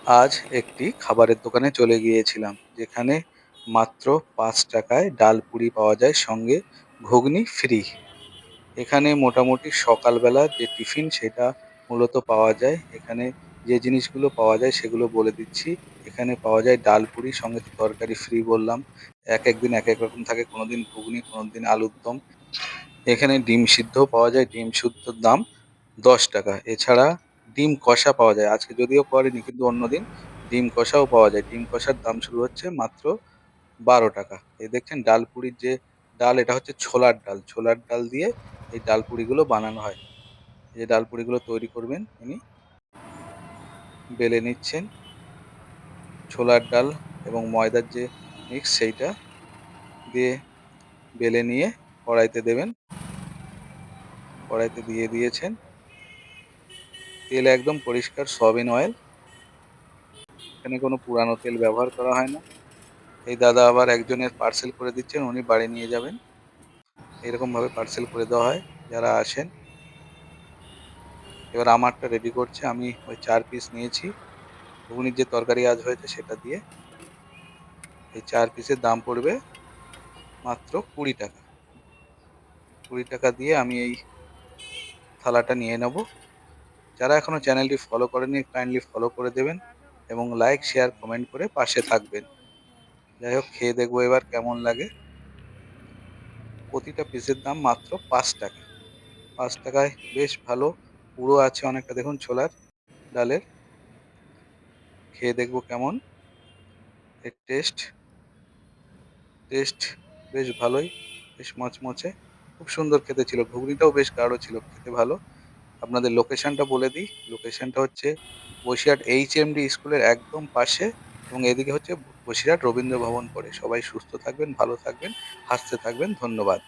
আজ একটি খাবারের দোকানে চলে গিয়েছিলাম, যেখানে মাত্র ৫ টাকায় ডাল পুরি পাওয়া যায়, সঙ্গে ঘুগনি ফ্রি। এখানে মোটামুটি সকালবেলা যে টিফিন সেটা মূলত পাওয়া যায়। এখানে যে জিনিসগুলো পাওয়া যায় সেগুলো বলে দিচ্ছি। এখানে পাওয়া যায় ডাল পুরি, সঙ্গে তো তরকারি ফ্রি বললাম। একেক দিন একেক রকম থাকে, কোনোদিন ঘুগনি, কোনোদিন আলুর দম। এখানে ডিম সিদ্ধও পাওয়া যায়, ডিম সিদ্ধর দাম ১০ টাকা। এছাড়া ডিম কষা পাওয়া যায়। আজকে যদিও করেনি, কিন্তু অন্যদিন ডিম কষাও পাওয়া যায়। ডিম কষার দাম শুরু হচ্ছে মাত্র ১২ টাকা। এই দেখছেন ডাল পুরির যে ডাল, এটা হচ্ছে ছোলার ডাল। ছোলার ডাল দিয়ে এই ডাল পুরিগুলো বানানো হয়। এই যে ডাল পুরিগুলো তৈরি করবেন, ইনি বেলে নিচ্ছেন। ছোলার ডাল এবং ময়দার যে মিক্স, সেইটা দিয়ে বেলে নিয়ে কড়াইতে দেবেন। কড়াইতে দিয়ে দিয়েছেন। তেল একদম পরিষ্কার সয়াবিন অয়েল। এখানে কোনো পুরানো তেল ব্যবহার করা হয় না। এই দাদা আবার একজনের পার্সেল করে দিচ্ছেন, উনি বাড়ি নিয়ে যাবেন। এরকম ভাবে পার্সেল করে দেওয়া হয় যারা আসেন। এবার আমারটা রেডি করছে। আমি ওই ৪ পিস নিয়েছি। ঘুগনির যে তরকারি আজ হয়েছে সেটা দিয়ে এই ৪ পিসের দাম পড়বে মাত্র ২০ টাকা। ২০ টাকা দিয়ে আমি এই থালাটা নিয়ে নেব। যারা এখনো চ্যানেলটি ফলো করেনি, কাইন্ডলি ফলো করে দেবেন এবং লাইক, শেয়ার, কমেন্ট করে পাশে থাকবেন। যাই হোক, খেয়ে দেখবো এবার কেমন লাগে। প্রতিটা পিসের দাম মাত্র ৫ টাকা। ৫ টাকায় বেশ ভালো পুরো আছে অনেকটা, দেখুন ছোলার ডালের। খেয়ে দেখবো কেমন এর টেস্ট। টেস্ট বেশ ভালোই, বেশ মচমচে, খুব সুন্দর খেতে ছিল। ঘুগনিটাও বেশ গাঢ় ছিল, খেতে ভালো। আপনাদের লোকেশনটা বলে দিই। লোকেশনটা হচ্ছে বসিরহাট HMD স্কুলের একদম পাশে, এবং এদিকে হচ্ছে বসিরহাট রবীন্দ্র ভবন পড়ে। সবাই সুস্থ থাকবেন, ভালো থাকবেন, হাসতে থাকবেন। ধন্যবাদ।